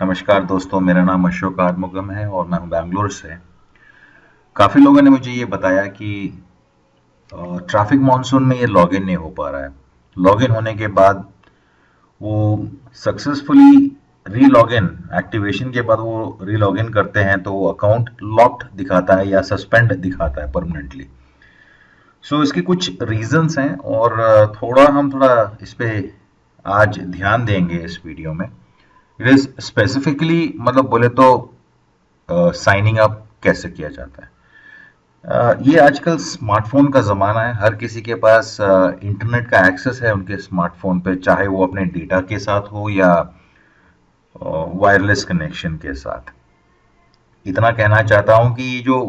नमस्कार दोस्तों, मेरा नाम अशोक आर्मुगम है और मैं हूं बैंगलोर से। काफ़ी लोगों ने मुझे ये बताया कि ट्रैफिक मॉनसून में ये लॉगिन नहीं हो पा रहा है। लॉगिन होने के बाद वो सक्सेसफुली रीलॉगिन एक्टिवेशन के बाद वो रीलॉगिन करते हैं तो वो अकाउंट लॉक्ड दिखाता है या सस्पेंड दिखाता है परमानेंटली। सो इसके कुछ रीजंस हैं और थोड़ा इस पे आज ध्यान देंगे इस वीडियो में। इट इज स्पेसिफिकली मतलब बोले तो साइनिंग अप कैसे किया जाता है। ये आजकल स्मार्टफोन का ज़माना है। हर किसी के पास इंटरनेट का एक्सेस है उनके स्मार्टफोन पे, चाहे वो अपने डेटा के साथ हो या वायरलेस कनेक्शन के साथ। इतना कहना चाहता हूँ कि जो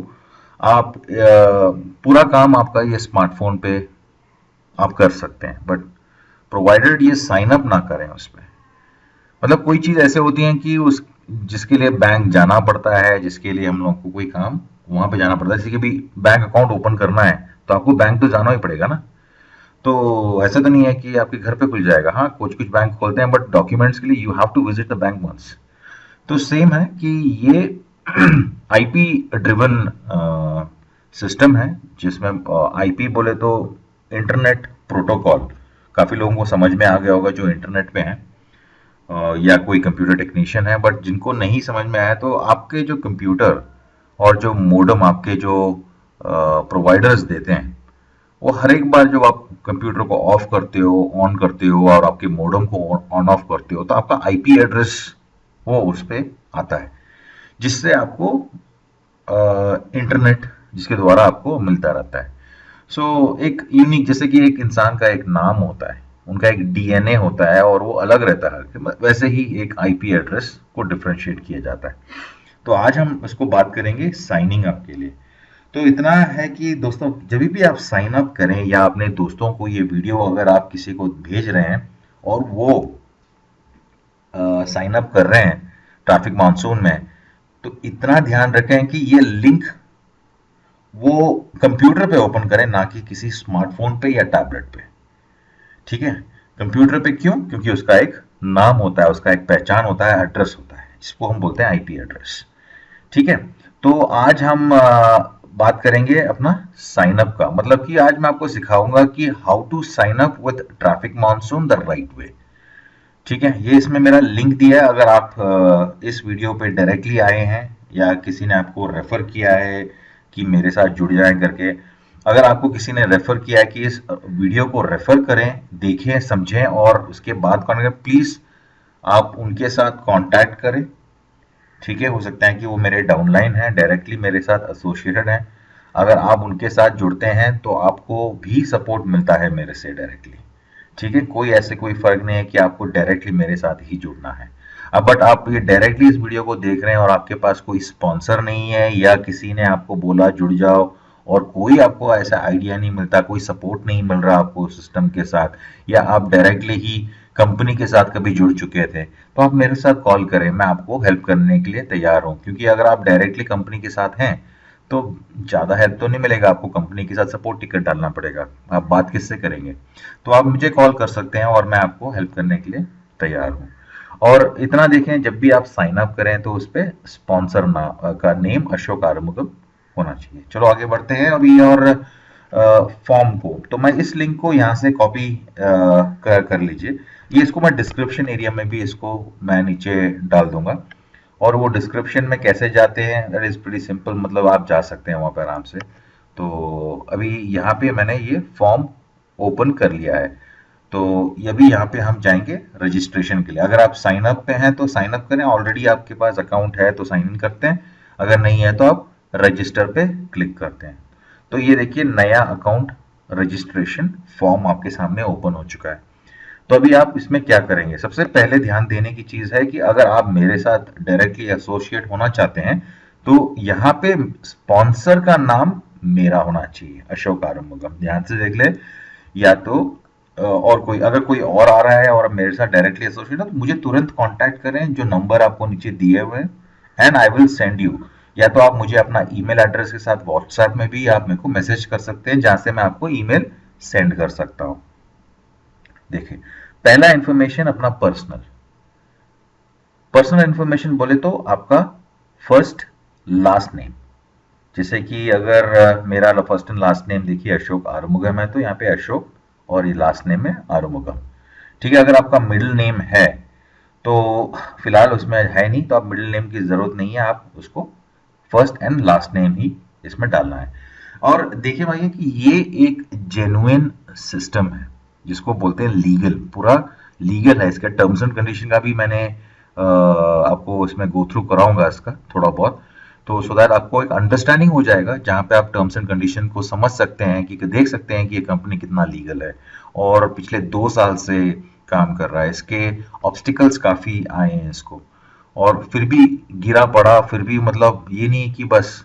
आप पूरा काम आपका ये स्मार्टफोन पे आप कर सकते हैं, बट प्रोवाइडेड ये साइन अप ना करें उस पे। मतलब कोई चीज़ ऐसे होती है कि उस जिसके लिए बैंक जाना पड़ता है, जिसके लिए हम लोग को कोई काम वहां पे जाना पड़ता है। जैसे कि भी बैंक अकाउंट ओपन करना है तो आपको बैंक तो जाना ही पड़ेगा ना। तो ऐसा तो नहीं है कि आपके घर पे खुल जाएगा। हाँ, कुछ कुछ बैंक खोलते हैं बट डॉक्यूमेंट्स के लिए you have to visit the bank once. तो सेम है कि ये आईपी ड्रिवन सिस्टम है जिसमें आईपी बोले तो इंटरनेट प्रोटोकॉल। काफी लोगों को समझ में आ गया होगा जो इंटरनेट पे हैं या कोई कंप्यूटर टेक्नीशियन है। बट जिनको नहीं समझ में आया तो आपके जो कंप्यूटर और जो मोडम आपके जो प्रोवाइडर्स देते हैं, वो हर एक बार जब आप कंप्यूटर को ऑफ करते हो, ऑन करते हो और आपके मोडम को ऑन ऑफ करते हो तो आपका आईपी एड्रेस वो उस पे आता है, जिससे आपको इंटरनेट जिसके द्वारा आपको मिलता रहता है। सो एक यूनिक, जैसे कि एक इंसान का एक नाम होता है, उनका एक डीएनए होता है और वो अलग रहता है, वैसे ही एक आईपी एड्रेस को डिफरेंशिएट किया जाता है। तो आज हम इसको बात करेंगे साइनिंग अप के लिए। तो इतना है कि दोस्तों, जब भी आप साइन अप करें या अपने दोस्तों को ये वीडियो अगर आप किसी को भेज रहे हैं और वो साइन अप कर रहे हैं ट्रैफिक मानसून में, तो इतना ध्यान रखें कि ये लिंक वो कंप्यूटर पे ओपन करें, ना कि किसी स्मार्टफोन पे या टैबलेट पे। ठीक है। कंप्यूटर पे क्यों? क्योंकि उसका एक नाम होता है, उसका एक पहचान होता है, एड्रेस होता है, जिसको हम बोलते हैं आईपी एड्रेस। ठीक है। तो आज हम बात करेंगे अपना साइन अप का, मतलब कि आज मैं आपको सिखाऊंगा कि how to sign up with Traffic Monsoon the right way. ठीक है। ये इसमें मेरा लिंक दिया है। अगर आप इस वीडियो पे डायरेक्टली आए हैं या किसी ने आपको रेफर किया है कि मेरे साथ जुड़ जाएं करके, अगर आपको किसी ने रेफर किया है कि इस वीडियो को रेफर करें, देखें, समझें और उसके बाद कॉन्टेक्ट, प्लीज आप उनके साथ कांटेक्ट करें। ठीक है। हो सकता है कि वो मेरे डाउनलाइन है, डायरेक्टली मेरे साथ एसोसिएटेड है। अगर आप उनके साथ जुड़ते हैं तो आपको भी सपोर्ट मिलता है मेरे से डायरेक्टली। ठीक है। कोई ऐसे कोई फर्क नहीं है कि आपको डायरेक्टली मेरे साथ ही जुड़ना है। अब बट आप ये डायरेक्टली इस वीडियो को देख रहे हैं और आपके पास कोई स्पॉन्सर नहीं है या किसी ने आपको बोला जुड़ जाओ और कोई आपको ऐसा आइडिया नहीं मिलता, कोई सपोर्ट नहीं मिल रहा आपको सिस्टम के साथ, या आप डायरेक्टली ही कंपनी के साथ कभी जुड़ चुके थे, तो आप मेरे साथ कॉल करें, मैं आपको हेल्प करने के लिए तैयार हूं। क्योंकि अगर आप डायरेक्टली कंपनी के साथ हैं तो ज़्यादा हेल्प तो नहीं मिलेगा आपको, कंपनी के साथ सपोर्ट टिकट डालना पड़ेगा। आप बात किससे करेंगे? तो आप मुझे कॉल कर सकते हैं और मैं आपको हेल्प करने के लिए तैयार हूँ। और इतना देखें, जब भी आप साइन अप करें तो उस पर स्पॉन्सर का नेम अशोक आर्मुगम होना चाहिए। चलो आगे बढ़ते हैं अभी। और फॉर्म को तो मैं इस लिंक को यहाँ से कॉपी कर लीजिए। ये इसको मैं डिस्क्रिप्शन एरिया में भी इसको मैं नीचे डाल दूंगा। और वो डिस्क्रिप्शन में कैसे जाते हैं, दैट इज प्रीटी सिंपल, मतलब आप जा सकते हैं वहां पर आराम से। तो अभी यहाँ पे मैंने ये फॉर्म ओपन कर लिया है। तो ये भी यहाँ पे हम जाएंगे रजिस्ट्रेशन के लिए। अगर आप साइन अप पे हैं तो साइन अप करें, ऑलरेडी आपके पास अकाउंट है तो साइन इन करते हैं, अगर नहीं है तो आप रजिस्टर पे क्लिक करते हैं। तो ये देखिए, नया अकाउंट रजिस्ट्रेशन फॉर्म आपके सामने ओपन हो चुका है। तो अभी आप इसमें क्या करेंगे? सबसे पहले ध्यान देने की चीज है कि अगर आप मेरे साथ डायरेक्टली एसोसिएट होना चाहते हैं तो यहाँ पे स्पॉन्सर का नाम मेरा होना चाहिए, अशोक आरंभगम। ध्यान से देख ले। या तो और कोई, अगर कोई और आ रहा है और मेरे साथ डायरेक्टली एसोसिएट है तो मुझे तुरंत कांटेक्ट करें, जो नंबर आपको नीचे दिए हुए हैं, and I will send you. या तो आप मुझे अपना ईमेल एड्रेस के साथ व्हाट्सएप में भी आप मेरे को मैसेज कर सकते हैं, जहां से मैं आपको ईमेल सेंड कर सकता हूं। देखिए, पहला इंफॉर्मेशन अपना पर्सनल पर्सनल इन्फॉर्मेशन बोले तो आपका फर्स्ट लास्ट नेम, जैसे कि अगर मेरा फर्स्ट एंड लास्ट नेम देखिए अशोक आरुमुगम है, तो यहाँ पे अशोक और ये लास्ट नेम है आरुमुगम। ठीक है, अगर आपका मिडिल नेम है तो फिलहाल उसमें है नहीं, तो आप मिडिल नेम की जरूरत नहीं है, आप उसको फर्स्ट एंड लास्ट नेम ही इसमें डालना है। और देखिए भाई कि ये एक जेन्युइन सिस्टम है जिसको बोलते हैं लीगल, पूरा लीगल है। इसका टर्म्स एंड कंडीशन का भी मैंने आपको इसमें गो थ्रू कराऊंगा इसका थोड़ा बहुत, तो सो दैट आपको एक अंडरस्टैंडिंग हो जाएगा, जहां पे आप टर्म्स एंड कंडीशन को समझ सकते हैं कि देख सकते हैं कि ये कंपनी कितना लीगल है और पिछले 2 साल से काम कर रहा है। इसके ऑब्स्टिकल्स काफी आए हैं इसको, और फिर भी गिरा पड़ा, फिर भी मतलब ये नहीं कि बस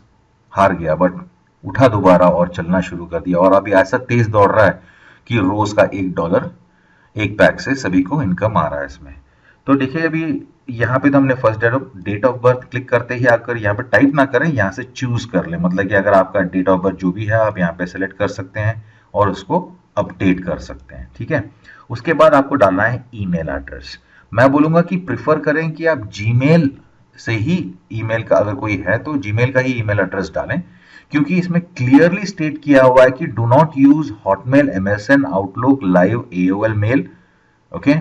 हार गया, बट उठा दोबारा और चलना शुरू कर दिया, और अभी ऐसा तेज दौड़ रहा है कि रोज का $1 एक पैक से सभी को इनकम आ रहा है इसमें। तो देखिए अभी यहाँ पे तो हमने first date of birth click करते ही आकर यहाँ पे टाइप ना करें, यहाँ से चूज कर ले, मतलब कि अगर आपका डेट ऑफ बर्थ जो भी है आप यहाँ पे सेलेक्ट कर सकते हैं और उसको अपडेट कर सकते हैं। ठीक है, उसके बाद आपको डालना है ईमेल एड्रेस। मैं बोलूंगा कि प्रिफर करें कि आप जीमेल से ही ईमेल का, अगर कोई है तो जीमेल का ही ईमेल एड्रेस डालें, क्योंकि इसमें क्लियरली स्टेट किया हुआ है कि do not use Hotmail, MSN, Outlook, Live, AOL mail. Okay,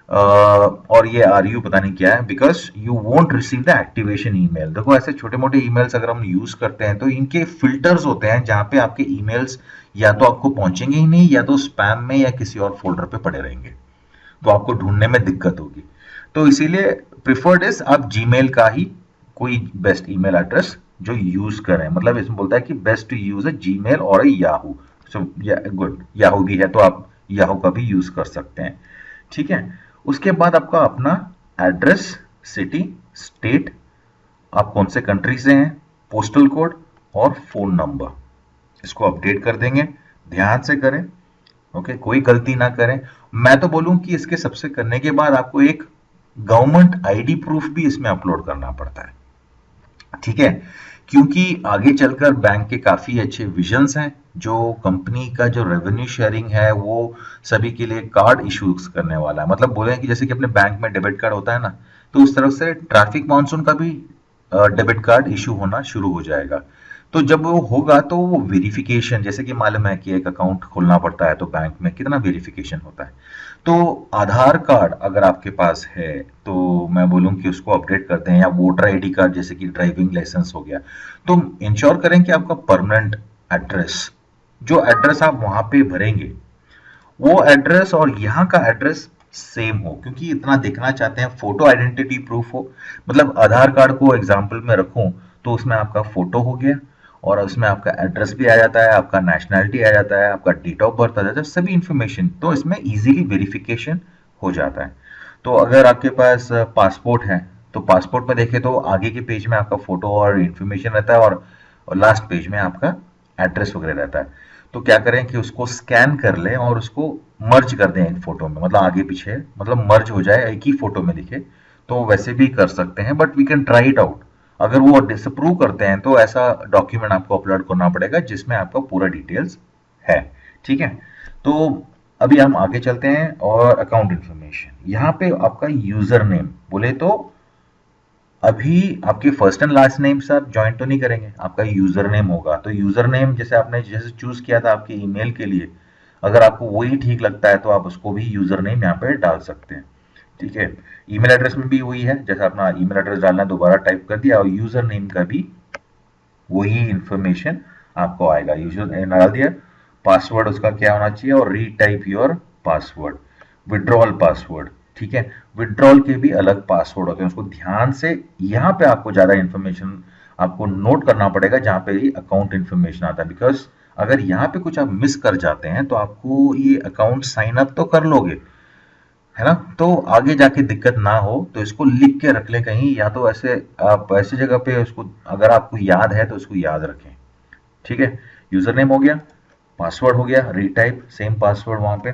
और ये आर यू पता नहीं क्या है, because you won't receive the activation email. देखो ऐसे छोटे मोटे ईमेल्स अगर हम यूज करते हैं तो इनके फिल्टर्स होते हैं जहां पे आपके ईमेल्स या तो आपको पहुंचेंगे ही नहीं, या तो स्पैम में या किसी और फोल्डर पे पड़े रहेंगे, तो आपको ढूंढने में दिक्कत होगी। तो इसीलिए प्रिफर्ड इज आप जीमेल का ही कोई बेस्ट ईमेल एड्रेस जो यूज करें, मतलब इसमें बोलता है कि best to use a Gmail और याहू। सो गुड, याहू भी है तो आप याहू का भी यूज कर सकते हैं। ठीक है, उसके बाद आपका अपना एड्रेस, सिटी, स्टेट, आप कौन से कंट्री से हैं, पोस्टल कोड और फोन नंबर, इसको अपडेट कर देंगे। ध्यान से करें, ओके, कोई गलती ना करें। मैं तो बोलूं कि इसके सबसे करने के बाद आपको एक गवर्नमेंट आईडी प्रूफ भी इसमें अपलोड करना पड़ता है। ठीक है, क्योंकि आगे चलकर बैंक के काफी अच्छे विजन्स हैं, जो कंपनी का जो रेवेन्यू शेयरिंग है वो सभी के लिए कार्ड इश्यूज करने वाला है। मतलब बोले कि जैसे कि अपने बैंक में डेबिट कार्ड होता है ना, तो उस तरफ से ट्रैफिक मॉनसून का भी डेबिट कार्ड इशू होना शुरू हो जाएगा। तो जब वो होगा तो वो वेरिफिकेशन, जैसे कि मालूम है कि एक अकाउंट खोलना पड़ता है तो बैंक में कितना वेरिफिकेशन होता है, तो आधार कार्ड अगर आपके पास है तो मैं बोलूं कि उसको अपडेट करते हैं, या वोटर आईडी कार्ड जैसे कि ड्राइविंग लाइसेंस हो गया। तो इंश्योर करें कि आपका परमानेंट एड्रेस, जो एड्रेस आप वहां पे भरेंगे वो एड्रेस और यहाँ का एड्रेस सेम हो, क्योंकि इतना देखना चाहते हैं फोटो आइडेंटिटी प्रूफ हो। मतलब आधार कार्ड को एग्जाम्पल में रखूं तो उसमें आपका फोटो हो गया और उसमें आपका एड्रेस भी आ जाता है, आपका नेशनैलिटी आ जाता है, आपका डेट ऑफ बर्थ आ जाता है, सभी इंफॉर्मेशन, तो इसमें इजीली वेरिफिकेशन हो जाता है। तो अगर आपके पास पासपोर्ट है तो पासपोर्ट में देखें तो आगे के पेज में आपका फोटो और इंफॉर्मेशन रहता है, और लास्ट पेज में आपका एड्रेस वगैरह रहता है। तो क्या करें कि उसको स्कैन कर लें और उसको मर्ज कर दें एक फोटो में, मतलब आगे पीछे मतलब मर्ज हो जाए, एक ही फोटो में दिखे। तो वैसे भी कर सकते हैं, but we can try it out. अगर वो डिसअप्रूव करते हैं तो ऐसा डॉक्यूमेंट आपको अपलोड करना पड़ेगा जिसमें आपका पूरा डिटेल्स है। ठीक है, तो अभी हम आगे चलते हैं, और अकाउंट इंफॉर्मेशन यहाँ पे आपका यूजर नेम बोले तो अभी आपके फर्स्ट एंड लास्ट नेम से आप ज्वाइन तो नहीं करेंगे, आपका यूजर नेम होगा। तो यूजर नेम जैसे आपने जैसे चूज किया था आपके ईमेल के लिए, अगर आपको वही ठीक लगता है तो आप उसको भी यूजर नेम यहाँ पे डाल सकते हैं। ठीक है, ईमेल एड्रेस में भी वही है, जैसे अपना ईमेल एड्रेस डालना है दोबारा टाइप कर दिया, और यूजर नेम का भी वही इंफॉर्मेशन आपको आएगा, यूजर नेम डाल दिया, पासवर्ड उसका क्या होना चाहिए, और retype your password, withdrawal password. ठीक है, विड्रॉल के भी अलग पासवर्ड होते हैं, उसको ध्यान से, यहाँ पे आपको ज्यादा इंफॉर्मेशन आपको नोट करना पड़ेगा जहां पे अकाउंट इंफॉर्मेशन आता है, बिकॉज अगर यहाँ पे कुछ आप मिस कर जाते हैं तो आपको ये अकाउंट साइन अप तो कर लोगे है ना, तो आगे जाके दिक्कत ना हो तो इसको लिख के रख ले कहीं, या तो ऐसे आप ऐसी जगह पे उसको, अगर आपको याद है तो उसको याद रखें। ठीक है, यूजर नेम हो गया, पासवर्ड हो गया, रीटाइप सेम पासवर्ड वहां पे,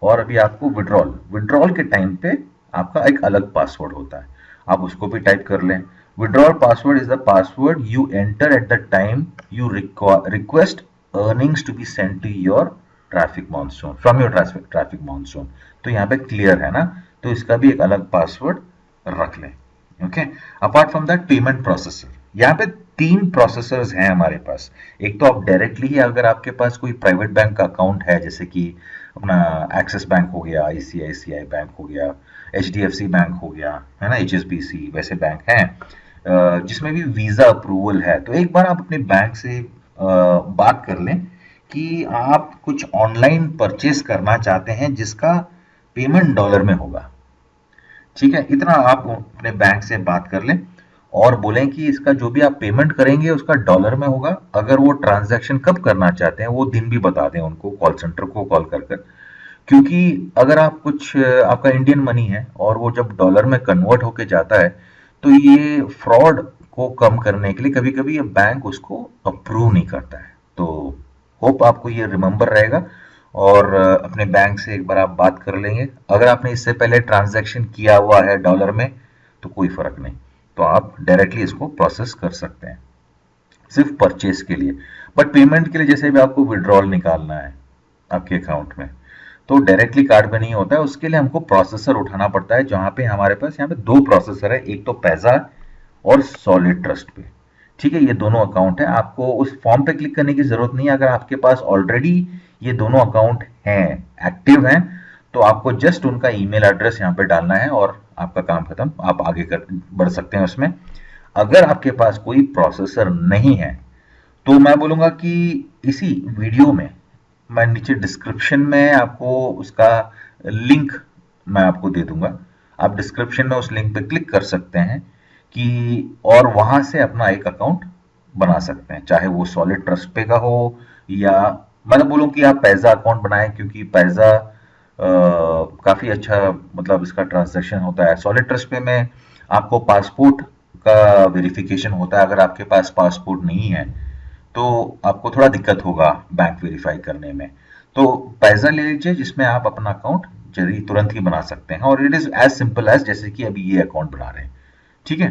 और अभी आपको विड्रॉल, विड्रॉल के टाइम पे आपका एक अलग पासवर्ड होता है, आप उसको भी टाइप कर लें। Withdrawal password is the password you enter at the time you request earnings to be send to your Traffic Monsoon, from your Traffic Monsoon. तो यहाँ पे क्लियर है ना, तो इसका भी एक अलग पासवर्ड रख लें। Okay. Apart from that payment processor, यहाँ पे तीन प्रोसेसर्स हैं हमारे पास। एक तो आप डायरेक्टली ही अगर आपके पास कोई प्राइवेट बैंक का अकाउंट है, जैसे कि अपना एक्सिस बैंक हो गया, आईसीआईसीआई बैंक हो गया, एचडीएफसी बैंक हो गया, है ना, एचएसबीसी, वैसे बैंक हैं जिसमें भी वीजा अप्रूवल है, तो एक बार आप अपने बैंक से बात कर लें कि आप कुछ ऑनलाइन परचेस करना चाहते हैं जिसका पेमेंट डॉलर में होगा। ठीक है, इतना आप अपने बैंक से बात कर लें और बोलें कि इसका जो भी आप पेमेंट करेंगे उसका डॉलर में होगा। अगर वो ट्रांजैक्शन कब करना चाहते हैं वो दिन भी बता दें उनको, कॉल सेंटर को कॉल कर कर। क्योंकि अगर आप कुछ आपका इंडियन मनी है और वो जब डॉलर में कन्वर्ट होके जाता है, तो ये फ्रॉड को कम करने के लिए कभी कभी ये बैंक उसको अप्रूव नहीं करता है। तो होप आपको ये रिमेंबर रहेगा और अपने बैंक से एक बार आप बात कर लेंगे। अगर आपने इससे पहले ट्रांजैक्शन किया हुआ है डॉलर में तो कोई फर्क नहीं, तो आप डायरेक्टली इसको प्रोसेस कर सकते हैं सिर्फ परचेस के लिए। बट पेमेंट के लिए जैसे भी आपको विड्रॉल निकालना है आपके अकाउंट में, तो डायरेक्टली कार्ड में नहीं होता है, उसके लिए हमको प्रोसेसर उठाना पड़ता है। जहां पे हमारे पास यहाँ पे दो प्रोसेसर है, एक तो पैसा और सॉलिड ट्रस्ट पे। ठीक है, ये दोनों अकाउंट है, आपको उस फॉर्म पे क्लिक करने की जरूरत नहीं है। अगर आपके पास ऑलरेडी ये दोनों अकाउंट हैं, एक्टिव हैं, तो आपको जस्ट उनका ईमेल एड्रेस यहाँ पे डालना है और आपका काम खत्म, आप आगे बढ़ सकते हैं उसमें। अगर आपके पास कोई प्रोसेसर नहीं है तो मैं बोलूंगा कि इसी वीडियो में मैं नीचे डिस्क्रिप्शन में आपको उसका लिंक मैं आपको दे दूंगा। आप डिस्क्रिप्शन में उस लिंक पे क्लिक कर सकते हैं कि और वहां से अपना एक अकाउंट बना सकते हैं, चाहे वो सॉलिड ट्रस्ट पे का हो या मैं तो बोलूँ कि आप पैसा अकाउंट बनाएं, क्योंकि पैसा काफी अच्छा मतलब इसका ट्रांजैक्शन होता है। सॉलिड ट्रस्ट पे में आपको पासपोर्ट का वेरिफिकेशन होता है, अगर आपके पास पासपोर्ट नहीं है तो आपको थोड़ा दिक्कत होगा बैंक वेरीफाई करने में। तो पैसा ले लीजिए जिसमें आप अपना अकाउंट जल्दी तुरंत ही बना सकते हैं, और it is as simple as जैसे कि अभी ये अकाउंट बना रहे हैं। ठीक है,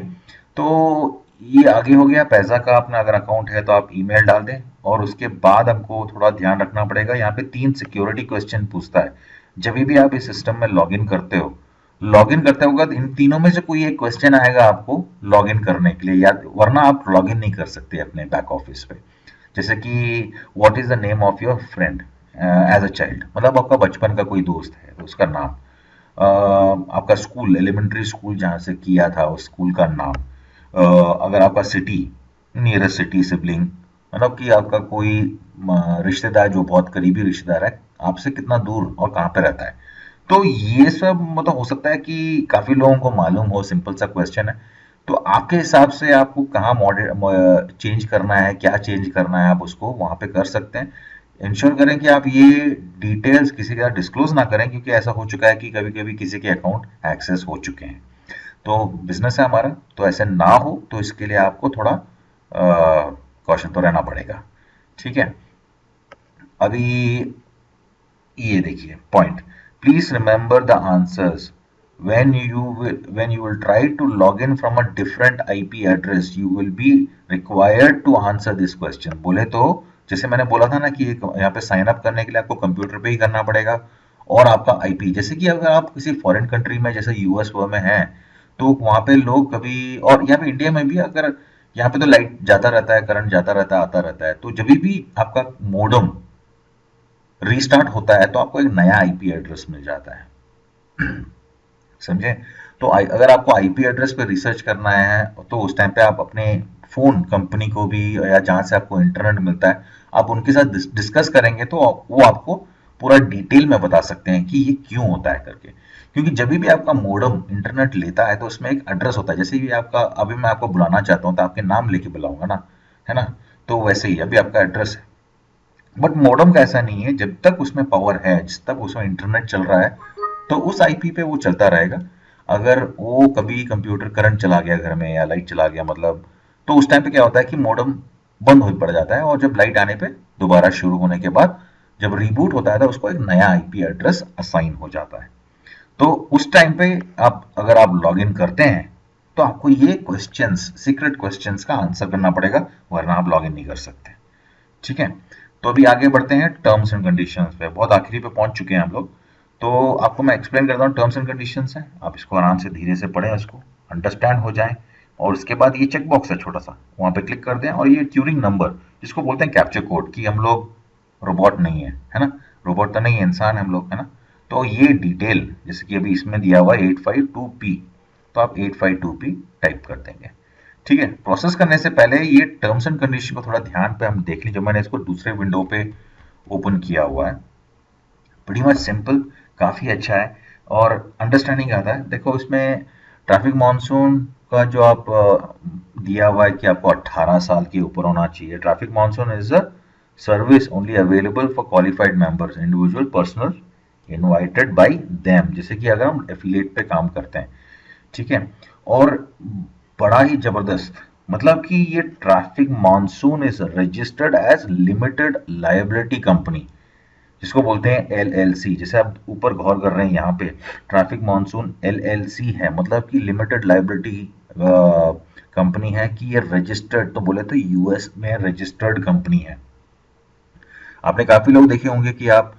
तो ये आगे हो गया पैसा का। अपना अगर अकाउंट है तो आप ईमेल डाल दें, और उसके बाद हमको थोड़ा ध्यान रखना पड़ेगा। यहाँ पे 3 सिक्योरिटी क्वेश्चन पूछता है जब भी आप इस सिस्टम में लॉगिन करते हो। लॉगिन करते वक्त इन तीनों में से कोई एक क्वेश्चन आएगा आपको लॉगिन करने के लिए, या वरना आप लॉगिन नहीं कर सकते अपने बैक ऑफिस पे। जैसे कि what is the name of your friend as a child, मतलब आपका बचपन का कोई दोस्त है तो उसका नाम, आपका स्कूल, एलिमेंट्री स्कूल जहाँ से किया था उस स्कूल का नाम, अगर आपका सिटी, नियरेस्ट सिटी, सिबलिंग, मतलब कि आपका कोई रिश्तेदार जो बहुत करीबी रिश्तेदार है, आपसे कितना दूर और कहाँ पे रहता है। तो ये सब मतलब हो सकता है कि काफी लोगों को मालूम हो, सिंपल सा क्वेश्चन है। तो आपके हिसाब से आपको कहाँ मॉडल चेंज करना है, क्या चेंज करना है, आप उसको वहां पे कर सकते हैं। इंश्योर करें कि आप ये डिटेल्स किसी के साथ डिस्क्लोज ना करें, क्योंकि ऐसा हो चुका है कि कभी कभी किसी के अकाउंट एक्सेस हो चुके हैं। तो बिजनेस है हमारा, तो ऐसे ना हो, तो इसके लिए आपको थोड़ा कॉशन तो रहना पड़ेगा। ठीक है, अभी ये देखिए point, please remember the answers when you will try to log in from a different IP address you will be required to answer this question। बोले तो जैसे मैंने बोला था ना कि यहाँ पे साइन अप करने के लिए आपको कंप्यूटर पे ही करना पड़ेगा, और आपका आईपी, जैसे कि अगर आप किसी फॉरेन कंट्री में जैसे यूएस वो में हैं, तो वहां पे लोग कभी, और यहाँ पे इंडिया में भी, अगर यहाँ पे तो लाइट जाता रहता है, करंट जाता रहता है, आता रहता है, तो जब भी आपका मोडम रीस्टार्ट होता है तो आपको एक नया आईपी एड्रेस मिल जाता है। समझे? तो अगर आपको आईपी एड्रेस पे रिसर्च करना है तो उस टाइम पे आप अपने फोन कंपनी को भी, या जहां से आपको इंटरनेट मिलता है, आप उनके साथ डिस्कस करेंगे तो वो आपको पूरा डिटेल में बता सकते हैं कि ये क्यों होता है करके। क्योंकि जब भी आपका मोडम इंटरनेट लेता है तो उसमें एक एड्रेस होता है। जैसे भी आपका, अभी मैं आपको बुलाना चाहता हूँ तो आपके नाम लेके बुलाऊंगा ना, है ना, तो वैसे ही अभी आपका एड्रेस है। बट मोडम का ऐसा नहीं है, जब तक उसमें पावर है, जिस तक उसमें इंटरनेट चल रहा है, तो उस आईपी पे वो चलता रहेगा। अगर वो कभी कंप्यूटर करंट चला गया घर में या लाइट चला गया मतलब, तो उस टाइम पे क्या होता है कि मॉडेम बंद हो पड़ जाता है, और जब लाइट आने पे दोबारा शुरू होने के बाद जब रिबूट होता है तो उसको एक नया आईपी एड्रेस असाइन हो जाता है। तो उस टाइम पे आप अगर आप लॉग इन करते हैं तो आपको ये क्वेश्चंस, सीक्रेट क्वेश्चंस का आंसर करना पड़ेगा, वरना आप लॉग इन नहीं कर सकते। ठीक है, तो अभी आगे बढ़ते हैं टर्म्स एंड कंडीशंस पे, बहुत आखिरी पे पहुंच चुके हैं हम लोग। तो आपको मैं एक्सप्लेन करता हूँ, टर्म्स एंड कंडीशंस हैं, आप इसको आराम से धीरे से पढ़ें इसको। अंडरस्टैंड हो जाए। और उसके बाद ये चेक बॉक्स है छोटा सा, वहां पे क्लिक कर दें, और ये ट्यूरिंग नंबर जिसको बोलते हैं कैप्चर कोड, कि हम लोग रोबोट नहीं है ना, रोबोट तो नहीं है, इंसान है हम लोग, है ना। तो ये डिटेल जैसे कि अभी इसमें दिया हुआ है 852P, तो आप 852P टाइप कर देंगे। ठीक है, प्रोसेस करने से पहले ये टर्म्स एंड कंडीशन को थोड़ा ध्यान पे हम देख लीजिए, जो मैंने इसको दूसरे विंडो पे ओपन किया हुआ है। प्रीटी मच सिंपल, काफ़ी अच्छा है और अंडरस्टैंडिंग आता है। देखो इसमें ट्रैफिक मॉनसून का जो आप दिया हुआ है कि आपको 18 साल के ऊपर होना चाहिए। Traffic Monsoon is a service only available for qualified members, individual personal invited bye them, जैसे कि अगर हम एफिलिएट पे काम करते हैं। ठीक है, और बड़ा ही जबरदस्त, मतलब कि ये Traffic Monsoon is registered as limited liability company, जिसको बोलते हैं एलएलसी। जैसे आप ऊपर गौर कर रहे हैं यहाँ पे, ट्रैफिक मॉनसून एलएलसी है, मतलब कि लिमिटेड लायबिलिटी कंपनी है, कि ये रजिस्टर्ड, तो बोले तो यूएस में रजिस्टर्ड कंपनी है। आपने काफी लोग देखे होंगे कि आप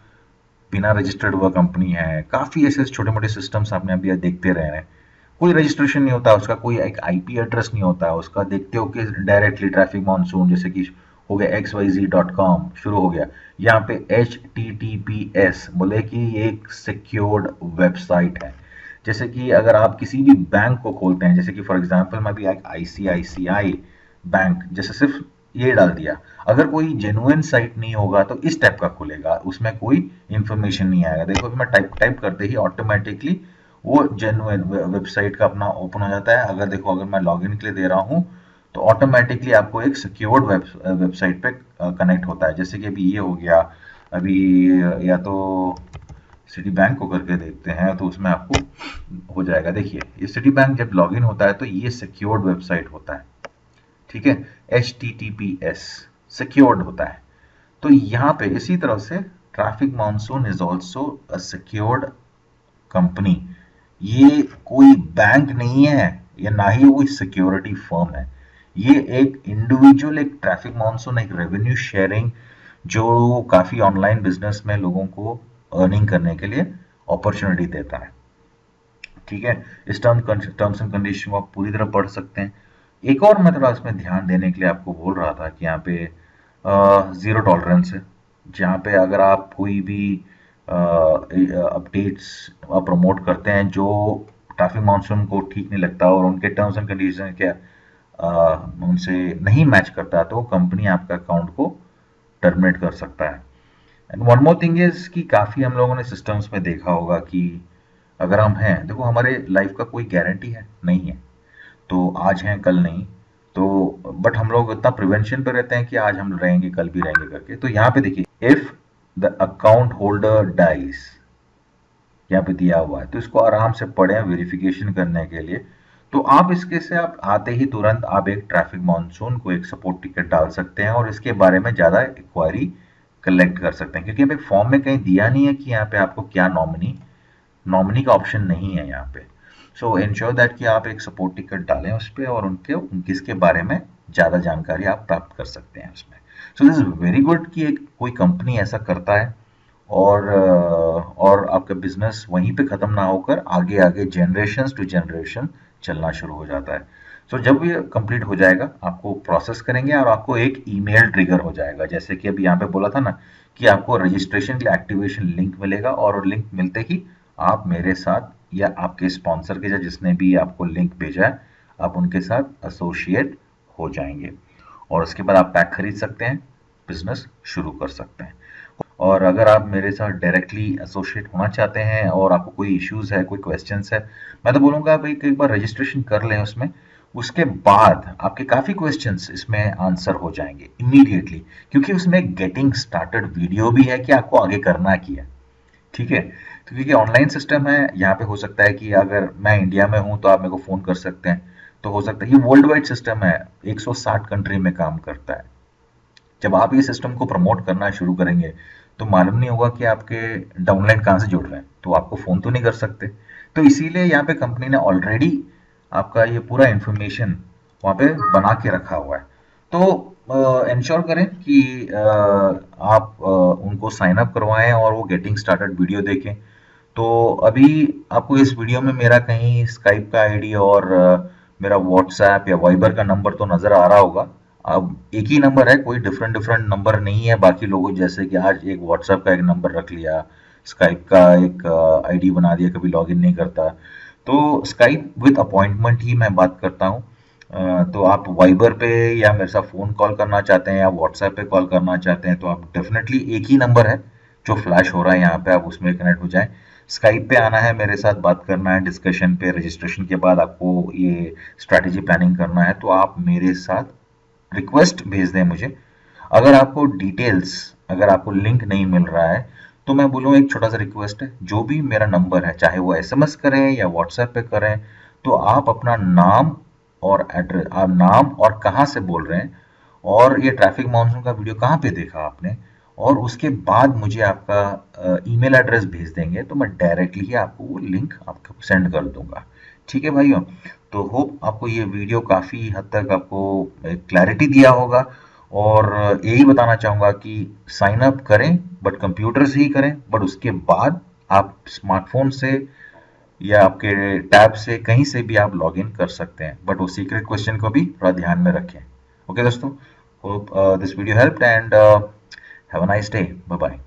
बिना रजिस्टर्ड हुआ कंपनी है, काफी ऐसे छोटे मोटे सिस्टम्स आपने अभी देखते रहे हैं, कोई रजिस्ट्रेशन नहीं होता उसका, कोई एक आईपी एड्रेस नहीं होता है उसका, देखते हो कि डायरेक्टली ट्रैफिक मॉनसून जैसे कि हो गया xyz.com शुरू हो गया, यहाँ पे HTTPS बोले कि ये एक सिक्योर्ड वेबसाइट है। जैसे कि अगर आप किसी भी बैंक को खोलते हैं, जैसे कि फॉर एग्जांपल मैं भी एक ICICI बैंक, जैसे सिर्फ ये डाल दिया, अगर कोई जेन्युइन साइट नहीं होगा तो इस टाइप का खुलेगा, उसमें कोई इंफॉर्मेशन नहीं आएगा। देखो अभी मैं टाइप टाइप करते ही ऑटोमेटिकली वो जेन्युइन वेबसाइट का अपना ओपन हो जाता है। अगर देखो अगर मैं लॉगिन के लिए दे रहा हूँ तो ऑटोमेटिकली आपको एक सिक्योर्ड वेबसाइट पे कनेक्ट होता है। जैसे कि अभी ये हो गया, अभी या तो सिटी बैंक को करके देखते हैं तो उसमें आपको हो जाएगा। देखिए ये सिटी बैंक जब लॉगिन होता है तो ये सिक्योर्ड वेबसाइट होता है। ठीक है, HTTPS सिक्योर्ड होता है। तो यहाँ पे इसी तरह से traffic Monsoon is also a secured company. ये कोई बैंक नहीं है, या ना ही कोई सिक्योरिटी फर्म है, ये एक इंडिविजुअल, एक ट्रैफिक मॉनसून एक रेवेन्यू शेयरिंग, जो काफी ऑनलाइन बिजनेस में लोगों को अर्निंग करने के लिए अपॉर्चुनिटी देता है। ठीक है, इस टर्म्स एंड कंडीशन को आप पूरी तरह पढ़ सकते हैं। एक और मैं थोड़ा इसमें ध्यान देने के लिए आपको बोल रहा था कि यहाँ पे जीरो टॉलरेंस है, जहाँ पे अगर आप कोई भी अपडेट्स प्रमोट करते हैं जो ट्रैफिक मानसून को ठीक नहीं लगता और उनके टर्म्स एंड कंडीशन के उनसे नहीं मैच करता, तो कंपनी आपका अकाउंट को टर्मिनेट कर सकता है। And one more thing is कि काफ़ी हम लोगों ने सिस्टम्स में देखा होगा कि अगर हम हैं, देखो हमारे लाइफ का कोई गारंटी है नहीं है, तो आज हैं कल नहीं, तो बट हम लोग इतना प्रिवेंशन पे रहते हैं कि आज हम रहेंगे कल भी रहेंगे करके। तो यहाँ पे देखिए, if the account holder dies, यहाँ पे दिया हुआ है, तो इसको आराम से पढ़ें वेरिफिकेशन करने के लिए। तो आप इसके से आप आते ही तुरंत आप एक ट्रैफिक मॉनसून को एक सपोर्ट टिकट डाल सकते हैं और इसके बारे में ज़्यादा इंक्वायरी कलेक्ट कर सकते हैं, क्योंकि यहाँ पे फॉर्म में कहीं दिया नहीं है कि यहाँ पे आपको क्या नॉमिनी, नॉमिनी का ऑप्शन नहीं है यहाँ पे। सो इंश्योर दैट कि आप एक सपोर्ट टिकट डालें उस पर और उनके इसके बारे में ज़्यादा जानकारी आप प्राप्त कर सकते हैं उसमें। So this is very good कि एक कोई कंपनी ऐसा करता है, और आपका बिजनेस वहीं पे ख़त्म ना होकर आगे आगे जनरेशन टू जनरेशन चलना शुरू हो जाता है। सो जब ये कंप्लीट हो जाएगा आपको प्रोसेस करेंगे और आपको एक ईमेल ट्रिगर हो जाएगा, जैसे कि अभी यहाँ पे बोला था ना कि आपको रजिस्ट्रेशन के लिए एक्टिवेशन लिंक मिलेगा, और लिंक मिलते ही आप मेरे साथ या आपके स्पॉन्सर के, या जिसने भी आपको लिंक भेजा है, आप उनके साथ एसोसिएट हो जाएंगे और उसके बाद आप पैक खरीद सकते हैं, बिजनेस शुरू कर सकते हैं। और अगर आप मेरे साथ डायरेक्टली एसोसिएट होना चाहते हैं और आपको कोई इश्यूज है, कोई क्वेश्चंस है, मैं तो बोलूँगा भाई एक बार रजिस्ट्रेशन कर लें उसमें, उसके बाद आपके काफ़ी क्वेश्चंस इसमें आंसर हो जाएंगे इमीडिएटली, क्योंकि उसमें गेटिंग स्टार्टेड वीडियो भी है कि आपको आगे करना क्या है। ठीक है, तो क्योंकि ऑनलाइन सिस्टम है, यहाँ पे हो सकता है कि अगर मैं इंडिया में हूँ तो आप मेरे को फ़ोन कर सकते हैं, तो हो सकता है ये वर्ल्ड वाइड सिस्टम है, 160 कंट्री में काम करता है। जब आप ये सिस्टम को प्रमोट करना शुरू करेंगे तो मालूम नहीं होगा कि आपके डाउनलाइन कहाँ से जुड़ रहे हैं, तो आपको फ़ोन तो नहीं कर सकते। तो इसीलिए यहाँ पे कंपनी ने ऑलरेडी आपका ये पूरा इंफॉर्मेशन वहाँ पे बना के रखा हुआ है। तो इंश्योर करें कि आप उनको साइन अप करवाएं और वो गेटिंग स्टार्टेड वीडियो देखें। तो अभी आपको इस वीडियो में मेरा कहीं स्काइप का आईडी और मेरा व्हाट्सएप या वाइबर का नंबर तो नज़र आ रहा होगा। अब एक ही नंबर है, कोई डिफरेंट डिफरेंट नंबर नहीं है बाकी लोगों जैसे कि आज एक व्हाट्सएप का एक नंबर रख लिया, स्काइप का एक आईडी बना दिया, कभी लॉगिन नहीं करता। तो स्काइप विद अपॉइंटमेंट ही मैं बात करता हूँ। तो आप वाइबर पे या मेरे साथ फ़ोन कॉल करना चाहते हैं या व्हाट्सएप पे कॉल करना चाहते हैं तो आप डेफिनेटली एक ही नंबर है जो फ्लैश हो रहा है यहाँ पे, आप उसमें कनेक्ट हो जाएं। स्काइप पे आना है, मेरे साथ बात करना है, डिस्कशन पे रजिस्ट्रेशन के बाद आपको ये स्ट्रैटेजी प्लानिंग करना है तो आप मेरे साथ रिक्वेस्ट भेज दें मुझे। अगर आपको डिटेल्स, अगर आपको लिंक नहीं मिल रहा है तो मैं बोलूँ एक छोटा सा रिक्वेस्ट है, जो भी मेरा नंबर है चाहे वो एसएमएस करें या व्हाट्सएप पे करें, तो आप अपना नाम और एड्रेस, आप नाम और कहाँ से बोल रहे हैं और ये ट्रैफिक मॉनसून का वीडियो कहाँ पे देखा आपने, और उसके बाद मुझे आपका ईमेल एड्रेस भेज देंगे तो मैं डायरेक्टली ही आपको वो लिंक आपको सेंड कर दूंगा। ठीक है भाइयों, तो होप आपको ये वीडियो काफ़ी हद तक आपको क्लैरिटी दिया होगा। और यही बताना चाहूँगा कि साइन अप करें बट कंप्यूटर से ही करें, बट उसके बाद आप स्मार्टफोन से या आपके टैब से कहीं से भी आप लॉग इन कर सकते हैं, बट वो सीक्रेट क्वेश्चन को भी थोड़ा ध्यान में रखें। ओके दोस्तों, hope this video helped and have a nice day, bye bye.